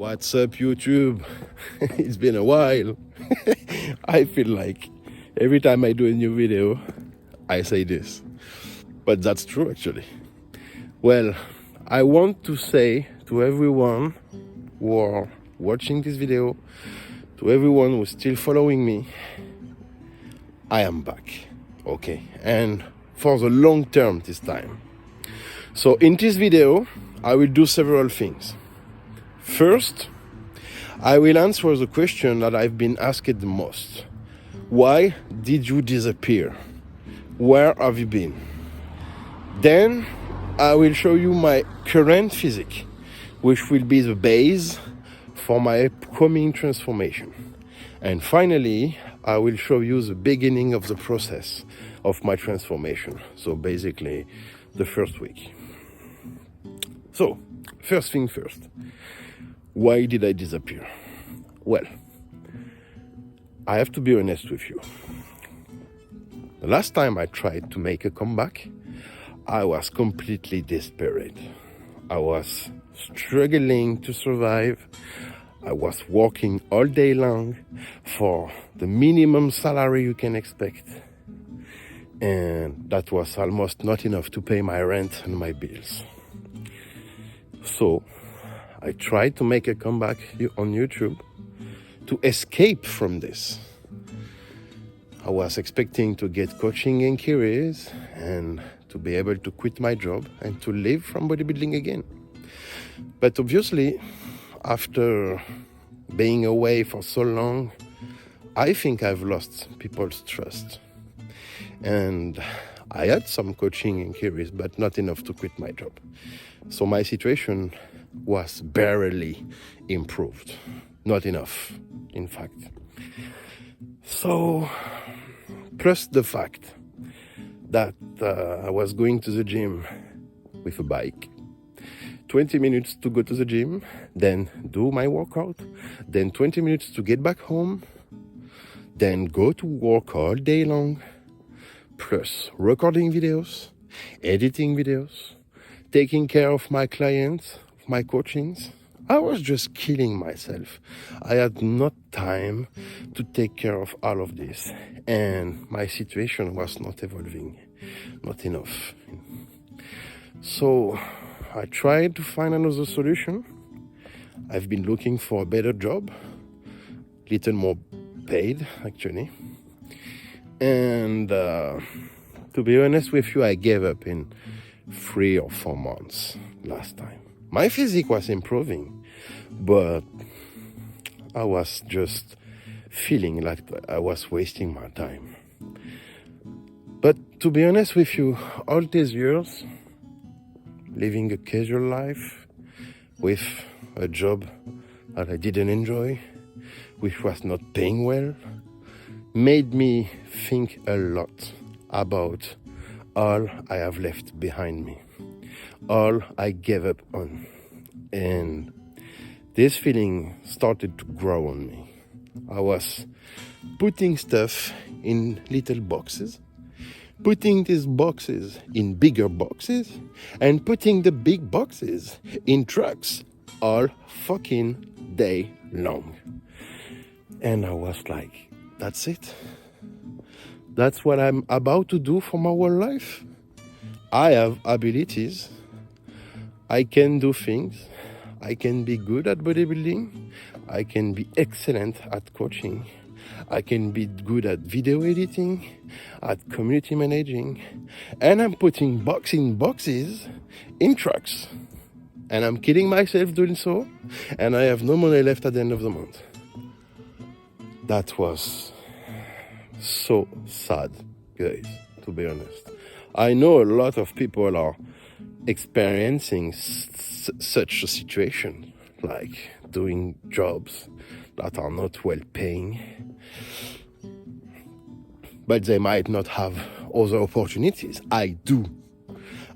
What's up, YouTube? It's been a while. I feel like every time I do a new video, I say this. But that's true, actually. Well, I want to say to everyone who are watching this video, to everyone who's still following me, I am back. Okay? And for the long term this time. So in this video, I will do several things. First, I will answer the question that I've been asked the most. Why did you disappear? Where have you been? Then I will show you my current physique, which will be the base for my upcoming transformation. And finally, I will show you the beginning of the process of my transformation. So basically, the first week. So, first thing first. Why did I disappear? Well, I have to be honest with you. The last time I tried to make a comeback, I was completely desperate. I was struggling to survive. I was working all day long for the minimum salary you can expect. And that was almost not enough to pay my rent and my bills. So I tried to make a comeback on YouTube to escape from this. I was expecting to get coaching inquiries and to be able to quit my job and to live from bodybuilding again. But obviously, after being away for so long, I think I've lost people's trust. And I had some coaching inquiries, but not enough to quit my job. So my situation was barely improved. Not enough, in fact. So, plus the fact that I was going to the gym with a bike. 20 minutes to go to the gym, then do my workout, then 20 minutes to get back home, then go to work all day long, plus recording videos, editing videos, taking care of my clients, my coachings. I was just killing myself. I had not time to take care of all of this. And my situation was not evolving, not enough. So I tried to find another solution. I've been looking for a better job, little more paid, actually. And to be honest with you, I gave up in 3 or 4 months last time. My physique was improving, but I was just feeling like I was wasting my time. But to be honest with you, all these years, living a casual life with a job that I didn't enjoy, which was not paying well, made me think a lot about all I have left behind me, all I gave up on. And this feeling started to grow on me. I was putting stuff in little boxes, putting these boxes in bigger boxes, and putting the big boxes in trucks all fucking day long. And I was like, that's it. That's what I'm about to do for my whole life. I have abilities. I can do things. I can be good at bodybuilding. I can be excellent at coaching. I can be good at video editing, at community managing. And I'm putting boxes in trucks. And I'm killing myself doing so. And I have no money left at the end of the month. That was so sad, guys, to be honest. I know a lot of people are experiencing such a situation, like doing jobs that are not well paying, but they might not have other opportunities. I do.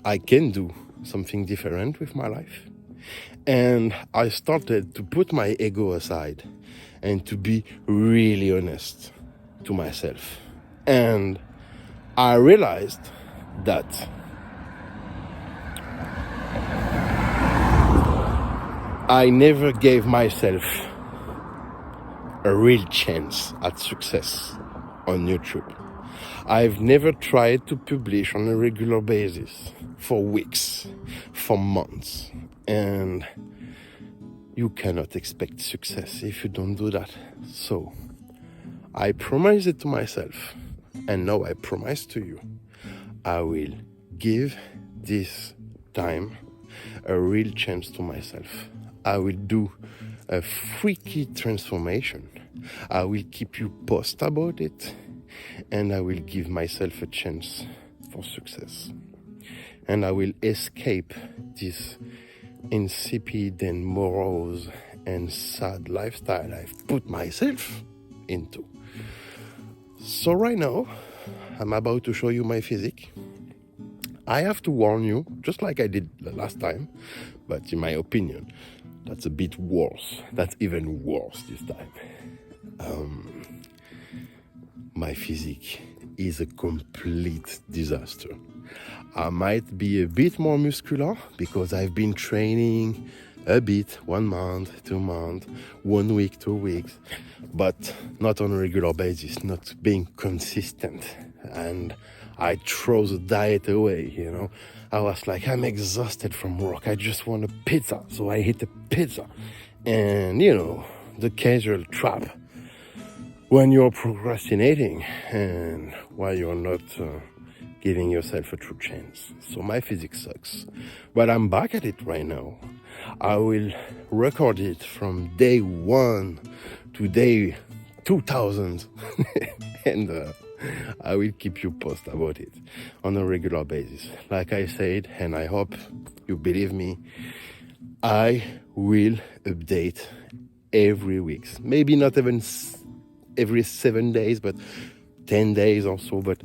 I can do something different with my life. And I started to put my ego aside and to be really honest to myself. And I realized that I never gave myself a real chance at success on YouTube. I've never tried to publish on a regular basis for weeks, for months, and you cannot expect success if you don't do that. So I promised it to myself, and now I promise to you, I will give this time a real chance to myself. I will do a freaky transformation. I will keep you posted about it, and I will give myself a chance for success. And I will escape this insipid and morose and sad lifestyle I've put myself into. So right now, I'm about to show you my physique. I have to warn you, just like I did the last time, but in my opinion, that's a bit worse. That's even worse this time. My physique is a complete disaster. I might be a bit more muscular because I've been training a bit, 1 month, 2 months, 1 week, 2 weeks, but not on a regular basis, not being consistent. And I throw the diet away, you know. I was like, I'm exhausted from work. I just want a pizza. So I hit a pizza. And, you know, the casual trap when you're procrastinating and while you're not giving yourself a true chance. So my physics sucks, but I'm back at it right now. I will record it from day 1 to day 2000 and I will keep you posted about it on a regular basis. Like I said, and I hope you believe me, I will update every week. Maybe not even every 7 days, but 10 days or so, but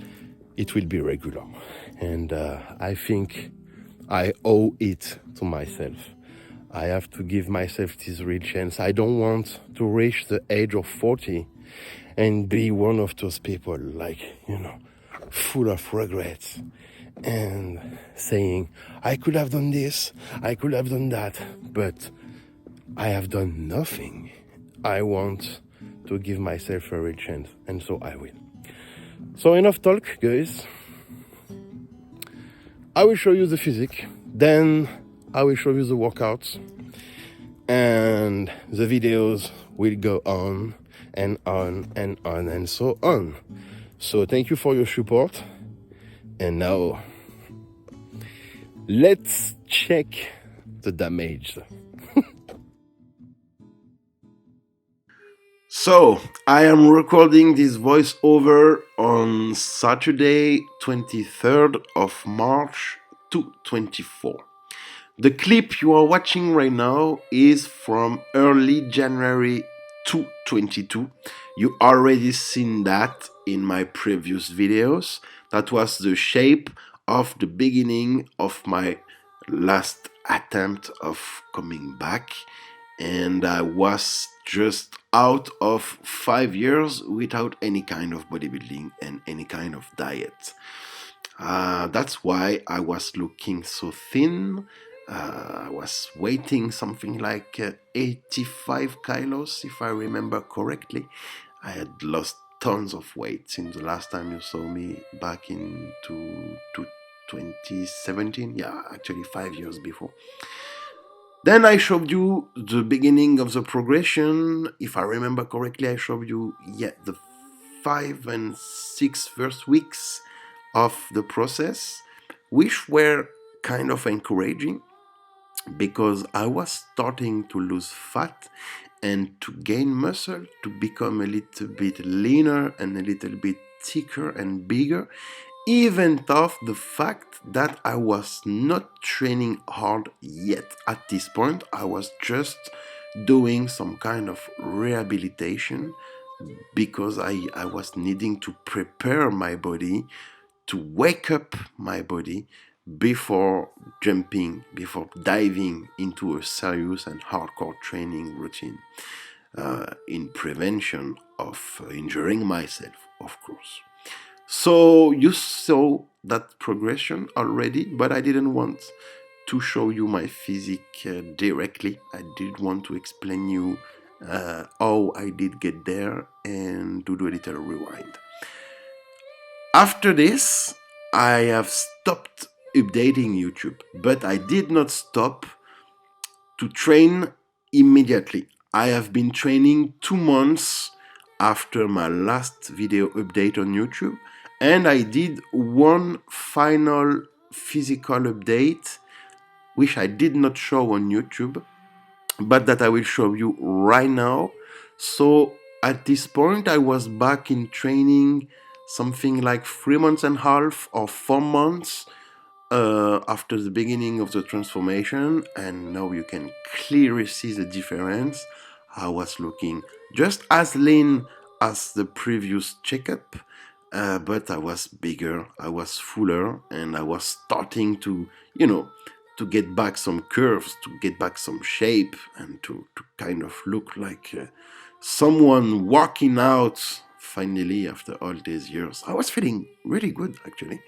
it will be regular. And I think I owe it to myself. I have to give myself this real chance. I don't want to reach the age of 40 and be one of those people, like, you know, full of regrets and saying, I could have done this, I could have done that, but I have done nothing. I want to give myself a real chance, and so I will. So enough talk, guys. I will show you the physique, then I will show you the workouts, and the videos will go on and on and on and so on. So thank you for your support, and now let's check the damage. So, I am recording this voiceover on Saturday, 23rd of March 2024. The clip you are watching right now is from early January 2022. You already seen that in my previous videos. That was the shape of the beginning of my last attempt of coming back, and I was just out of 5 years without any kind of bodybuilding and any kind of diet. That's why I was looking so thin. I was weighing something like 85 kilos, if I remember correctly. I had lost tons of weight since the last time you saw me back in 2017. Yeah, actually 5 years before. Then I showed you the beginning of the progression. If I remember correctly, I showed you the 5 and 6 first weeks of the process, which were kind of encouraging because I was starting to lose fat and to gain muscle, to become a little bit leaner and a little bit thicker and bigger, even though the fact that I was not training hard yet. At this point, I was just doing some kind of rehabilitation because I was needing to prepare my body, to wake up my body before diving into a serious and hardcore training routine in prevention of injuring myself, of course. So you saw that progression already, but I didn't want to show you my physique directly. I did want to explain you how I did get there and to do a little rewind. After this, I have stopped updating YouTube, but I did not stop to train immediately. I have been training 2 months after my last video update on YouTube, and I did one final physical update which I did not show on YouTube, but that I will show you right now. So at this point, I was back in training something like 3 months and a half or 4 months after the beginning of the transformation, and now you can clearly see the difference. I was looking just as lean as the previous checkup, but I was bigger, I was fuller, and I was starting to, to get back some curves, to get back some shape, and to kind of look like someone walking out finally after all these years. I was feeling really good, actually.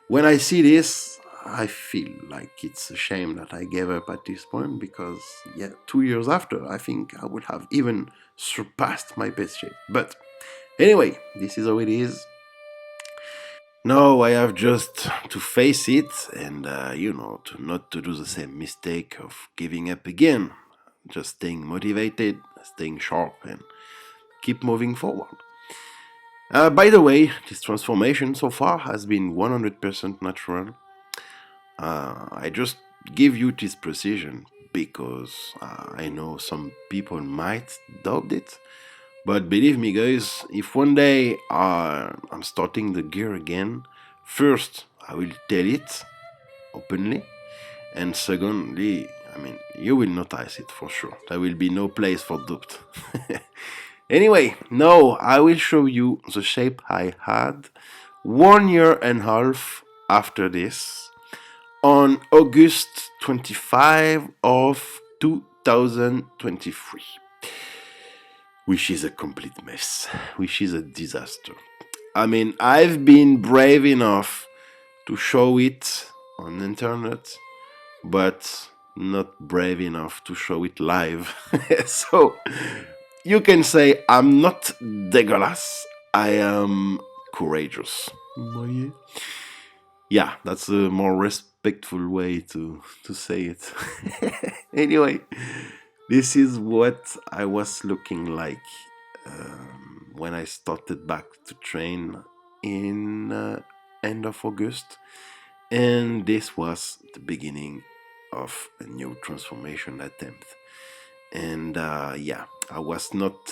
When I see this, I feel like it's a shame that I gave up at this point, because 2 years after, I think I would have even surpassed my best shape. But anyway, this is how it is. Now I have just to face it and, to not to do the same mistake of giving up again. Just staying motivated, staying sharp, and keep moving forward. By the way, this transformation so far has been 100% natural. I just give you this precision because I know some people might doubt it. But believe me, guys, if one day I'm starting the gear again, first I will tell it openly, and secondly, you will notice it for sure. There will be no place for doubt. Anyway, now I will show you the shape I had 1 year and a half after this, on August 25 of 2023, which is a complete mess, which is a disaster. I've been brave enough to show it on the internet, but not brave enough to show it live. So you can say I'm not Legolas, I am courageous. Yeah, that's a more respectful way to say it. Anyway, this is what I was looking like when I started back to train in end of August, and this was the beginning of a new transformation attempt. And I was not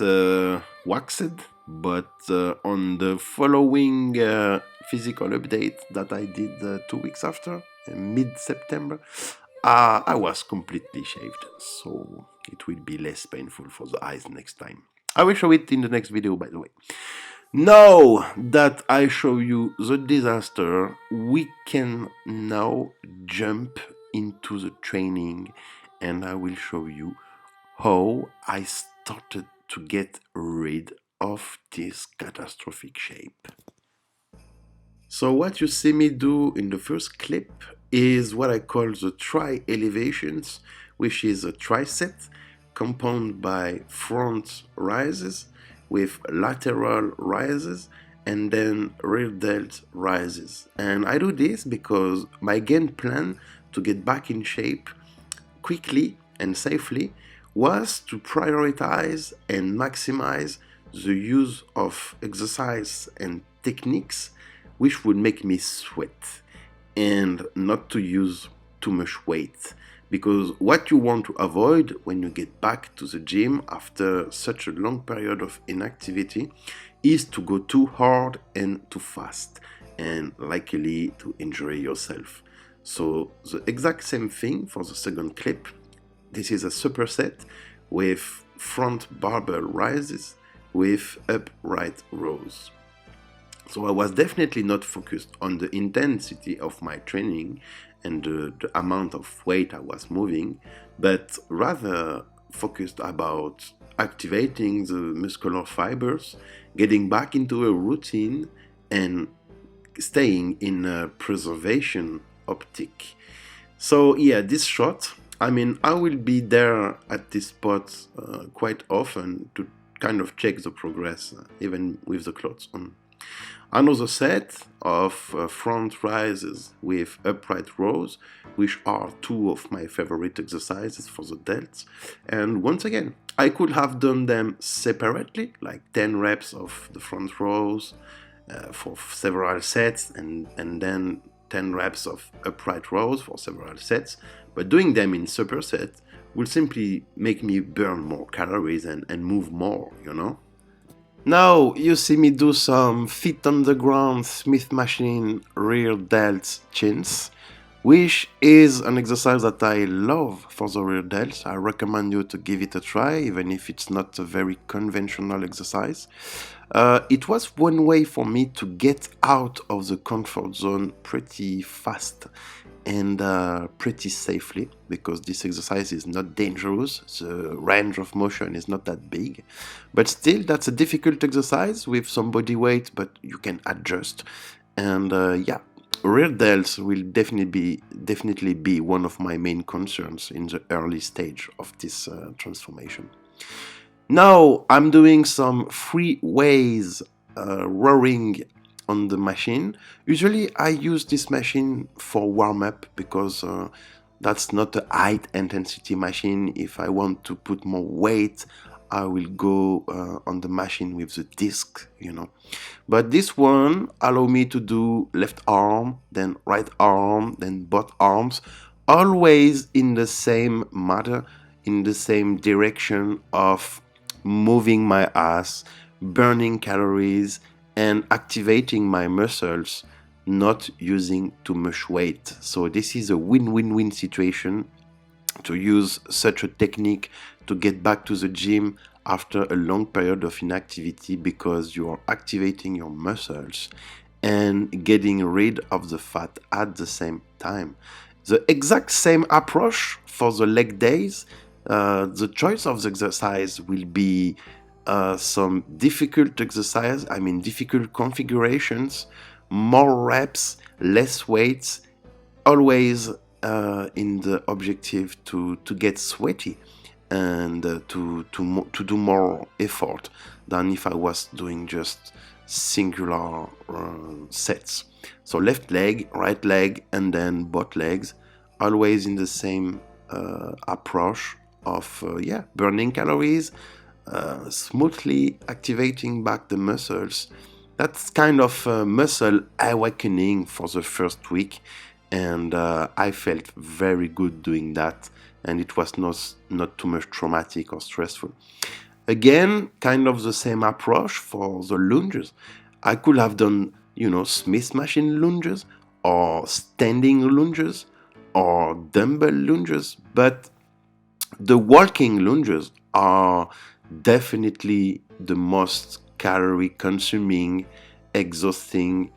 waxed, but on the following physical update that I did 2 weeks after, mid-September, I was completely shaved, so it will be less painful for the eyes next time. I will show it in the next video, by the way. Now that I show you the disaster, we can now jump into the training, and I will show you how I started to get rid of this catastrophic shape. So what you see me do in the first clip is what I call the tri-elevations, which is a tri-set compounded by front rises with lateral rises and then rear delt rises. And I do this because my game plan to get back in shape quickly and safely was to prioritize and maximize the use of exercise and techniques which would make me sweat, and not to use too much weight, because what you want to avoid when you get back to the gym after such a long period of inactivity is to go too hard and too fast, and likely to injure yourself. So the exact same thing for the second clip. This is a superset with front barbell rises with upright rows. So I was definitely not focused on the intensity of my training and the amount of weight I was moving, but rather focused about activating the muscular fibers, getting back into a routine, and staying in a preservation optic. So yeah, this shot. I mean, I will be there at this spot quite often to kind of check the progress, even with the clothes on. Another set of front rises with upright rows, which are two of my favorite exercises for the delts. And once again, I could have done them separately, like 10 reps of the front rows for several sets, and then 10 reps of upright rows for several sets. But doing them in supersets will simply make me burn more calories and move more, you know? Now you see me do some feet on the ground Smith machine rear delts chins, which is an exercise that I love for the rear delts. I recommend you to give it a try, even if it's not a very conventional exercise. It was one way for me to get out of the comfort zone pretty fast and pretty safely, because this exercise is not dangerous. The range of motion is not that big, but still that's a difficult exercise with some body weight, but you can adjust. And yeah, rear delts will definitely be one of my main concerns in the early stage of this transformation. Now I'm doing some free weighs rowing on the machine. Usually I use this machine for warm up, because that's not a high intensity machine. If I want to put more weight, I will go on the machine with the disc, you know. But this one allow me to do left arm, then right arm, then both arms, always in the same matter, in the same direction of moving my ass, burning calories, and activating my muscles, not using too much weight. So this is a win-win-win situation to use such a technique to get back to the gym after a long period of inactivity, because you are activating your muscles and getting rid of the fat at the same time. The exact same approach for the leg days. The choice of the exercise will be some difficult exercise, I mean difficult configurations, more reps, less weights, always in the objective to get sweaty and to do more effort than if I was doing just singular sets. So left leg, right leg, and then both legs, always in the same approach of yeah, burning calories, smoothly activating back the muscles. That's kind of muscle awakening for the first week, and I felt very good doing that, and it was not too much traumatic or stressful. Again, kind of the same approach for the lunges. I could have done, you know, Smith machine lunges or standing lunges or dumbbell lunges, but the walking lunges are definitely the most calorie consuming, exhausting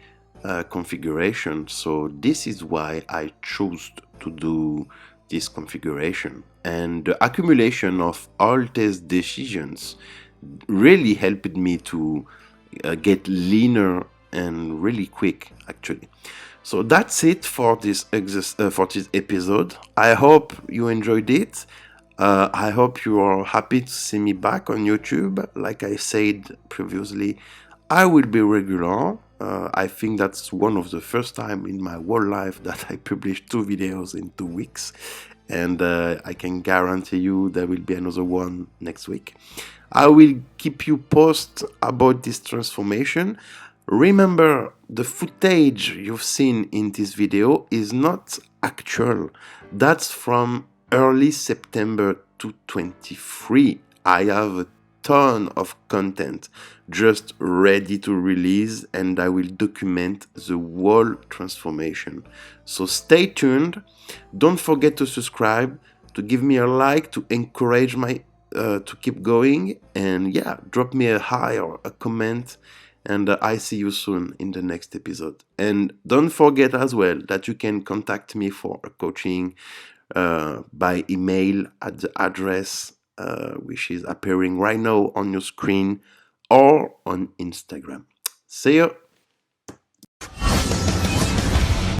configuration. So this is why I chose to do this configuration. And the accumulation of all these decisions really helped me to get leaner and really quick, actually. So that's it for for this episode. I hope you enjoyed it. I hope you are happy to see me back on YouTube. Like I said previously, I will be regular. I think that's one of the first time in my whole life that I published 2 videos in 2 weeks, and I can guarantee you there will be another one next week. I will keep you posted about this transformation. Remember, the footage you've seen in this video is not actual. That's from early September 2023. I have a ton of content just ready to release, and I will document the whole transformation. So stay tuned. Don't forget to subscribe, to give me a like, to encourage my to keep going, and yeah, drop me a hi or a comment, and I see you soon in the next episode. And don't forget as well that you can contact me for a coaching by email at the address which is appearing right now on your screen, or on Instagram. See you.